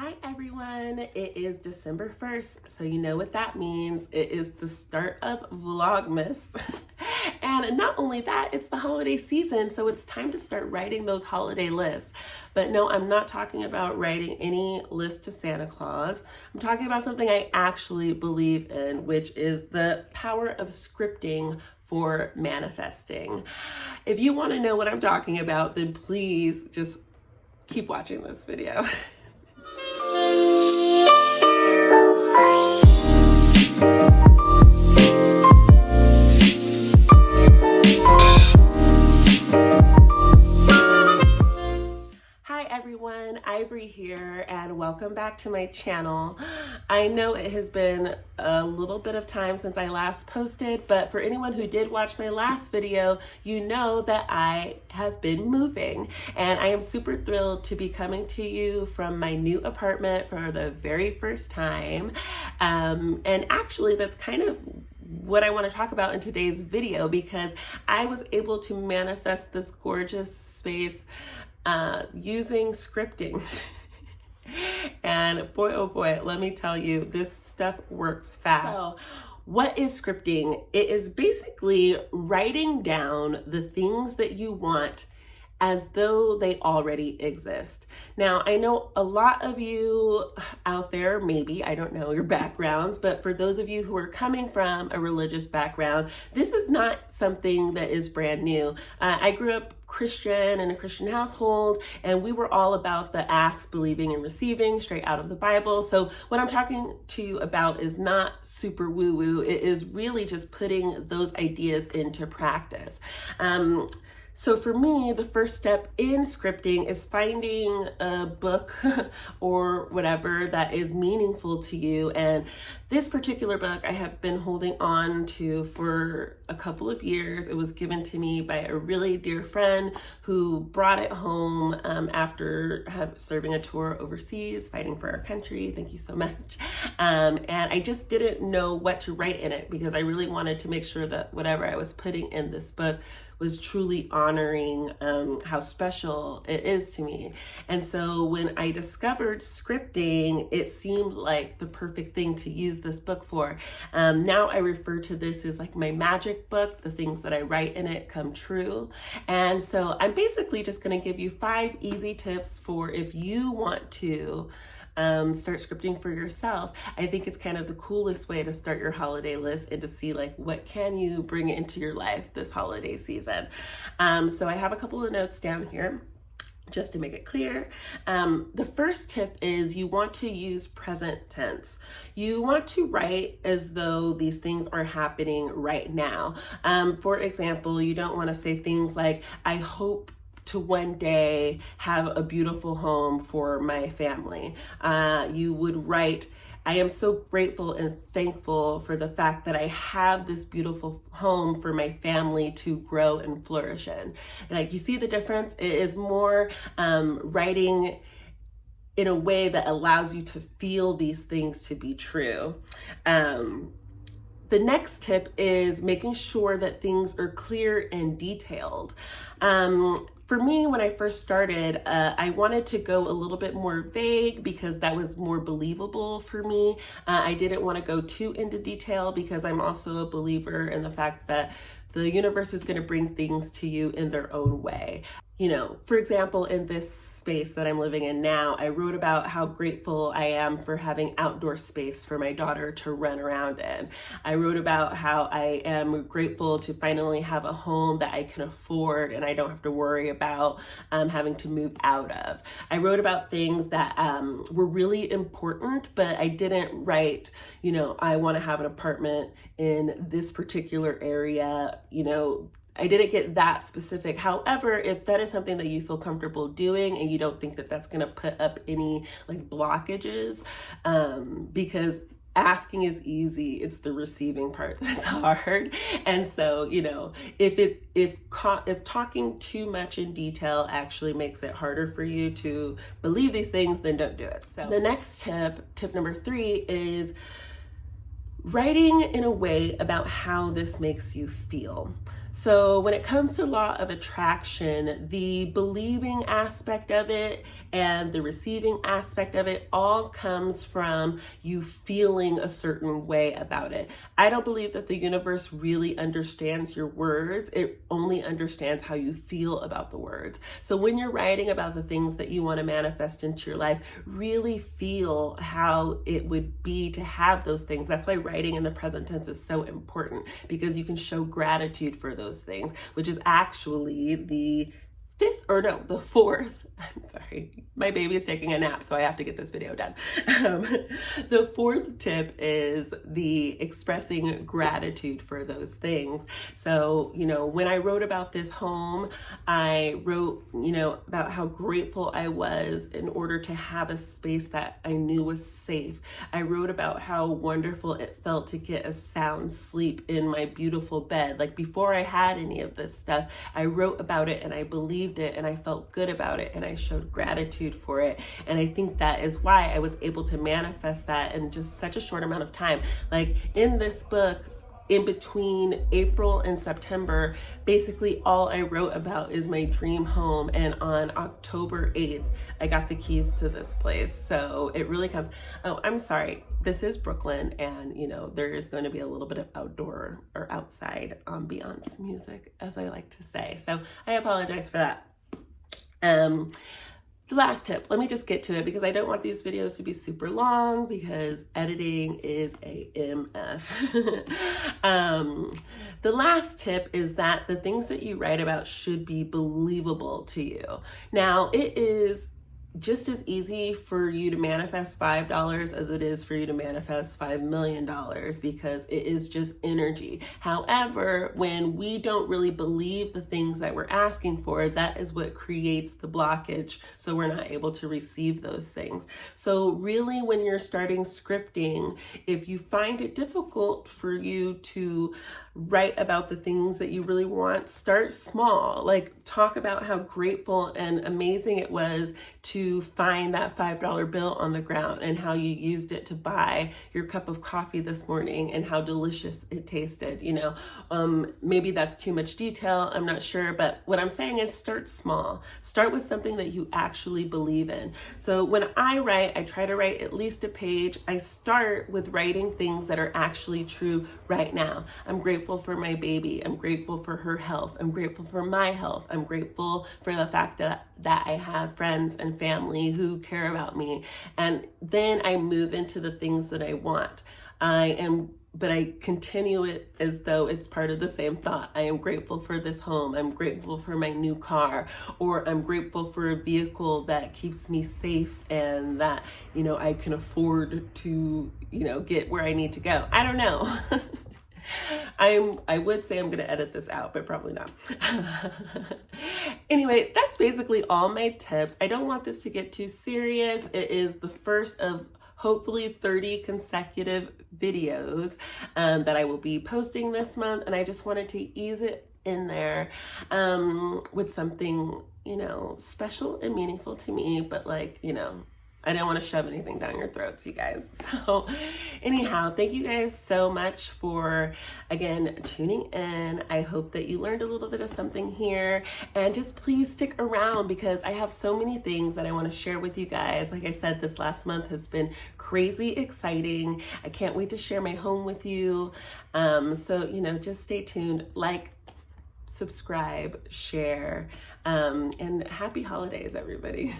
Hi everyone, it is December 1st, so you know what that means. It is the start of Vlogmas. And not only that, it's the holiday season, so it's time to start writing those holiday lists. But no, I'm not talking about writing any list to Santa Claus. I'm talking about something I actually believe in, which is the power of scripting for manifesting. If you want to know what I'm talking about, then please just keep watching this video. Hi everyone, Ivory here, and welcome back to my channel. I know it has been a little bit of time since I last posted, but for anyone who did watch my last video, you know that I have been moving, and I am super thrilled to be coming to you from my new apartment for the very first time. And actually, that's kind of what I want to talk about in today's video, because I was able to manifest this gorgeous space using scripting. And boy, oh boy, let me tell you, this stuff works fast. So, what is scripting? It is basically writing down the things that you want as though they already exist. Now, I know a lot of you out there, maybe, I don't know your backgrounds, but for those of you who are coming from a religious background, this is not something that is brand new. I grew up Christian in a Christian household, and we were all about the ask, believing, and receiving straight out of the Bible. So what I'm talking to you about is not super woo-woo. It is really just putting those ideas into practice. So for me, the first step in scripting is finding a book or whatever that is meaningful to you. And this particular book I have been holding on to for a couple of years. It was given to me by a really dear friend who brought it home after serving a tour overseas, fighting for our country. Thank you so much. And I just didn't know what to write in it, because I really wanted to make sure that whatever I was putting in this book was truly honoring how special it is to me. And so when I discovered scripting, it seemed like the perfect thing to use this book for. Now I refer to this as like my magic book. The things that I write in it come true. And so I'm basically just gonna give you 5 easy tips for if you want to start scripting for yourself. I think it's kind of the coolest way to start your holiday list and to see like what can you bring into your life this holiday season. So I have a couple of notes down here just to make it clear. The first tip is you want to use present tense. You want to write as though these things are happening right now. For example, you don't want to say things like, I hope to one day have a beautiful home for my family. You would write, I am so grateful and thankful for the fact that I have this beautiful home for my family to grow and flourish in. Like, you see the difference? It is more writing in a way that allows you to feel these things to be true. The next tip is making sure that things are clear and detailed. For me, when I first started, I wanted to go a little bit more vague because that was more believable for me. I didn't want to go too into detail because I'm also a believer in the fact that the universe is going to bring things to you in their own way. You know, for example, in this space that I'm living in now, I wrote about how grateful I am for having outdoor space for my daughter to run around in. I wrote about how I am grateful to finally have a home that I can afford and I don't have to worry about having to move out of. I wrote about things that were really important, but I didn't write, you know, I want to have an apartment in this particular area, you know, I didn't get that specific. However, if that is something that you feel comfortable doing and you don't think that that's going to put up any like blockages, because asking is easy, it's the receiving part that's hard. And so, you know, if talking too much in detail actually makes it harder for you to believe these things, then don't do it. So the next tip number 3 is writing in a way about how this makes you feel. So when it comes to law of attraction, the believing aspect of it and the receiving aspect of it all comes from you feeling a certain way about it. I don't believe that the universe really understands your words. It only understands how you feel about the words. So when you're writing about the things that you want to manifest into your life, really feel how it would be to have those things. That's why writing in the present tense is so important, because you can show gratitude for those things, which is actually the fourth. I'm sorry, my baby is taking a nap, so I have to get this video done. The fourth tip is the expressing gratitude for those things. So, when I wrote about this home, I wrote, about how grateful I was in order to have a space that I knew was safe. I wrote about how wonderful it felt to get a sound sleep in my beautiful bed. Like, before I had any of this stuff, I wrote about it and I believed it and I felt good about it and I showed gratitude for it. And I think that is why I was able to manifest that in just such a short amount of time. Like, in this book, in between April and September, basically all I wrote about is my dream home. And on October 8th, I got the keys to this place. So it really comes. Oh, I'm sorry. This is Brooklyn, and there is going to be a little bit of outdoor or outside ambiance music, as I like to say. So I apologize for that. The last tip, let me just get to it, because I don't want these videos to be super long, because editing is a MF. The last tip is that the things that you write about should be believable to you. Now, it is just as easy for you to manifest $5 as it is for you to manifest $5 million, because it is just energy. However, when we don't really believe the things that we're asking for, that is what creates the blockage. So we're not able to receive those things. So really, when you're starting scripting, if you find it difficult for you to write about the things that you really want, start small. Like, talk about how grateful and amazing it was to find that $5 bill on the ground and how you used it to buy your cup of coffee this morning and how delicious it tasted. Maybe that's too much detail, I'm not sure, but what I'm saying is start small. Start with something that you actually believe in. So when I write, I try to write at least a page. I start with writing things that are actually true right now. I'm grateful for my baby. I'm grateful for her health. I'm grateful for my health. I'm grateful for the fact that I have friends and family who care about me. And then I move into the things that I want. But I continue it as though it's part of the same thought. I am grateful for this home. I'm grateful for my new car, or I'm grateful for a vehicle that keeps me safe and that, I can afford to, get where I need to go. I don't know. I would say I'm going to edit this out, but probably not. Anyway, that's basically all my tips. I don't want this to get too serious. It is the first of hopefully 30 consecutive videos that I will be posting this month. And I just wanted to ease it in there with something, special and meaningful to me, but I didn't want to shove anything down your throats, you guys. So anyhow, thank you guys so much for, again, tuning in. I hope that you learned a little bit of something here, and just please stick around, because I have so many things that I want to share with you guys. Like I said, this last month has been crazy exciting. I can't wait to share my home with you. So, just stay tuned. Like, subscribe, share, and happy holidays, everybody.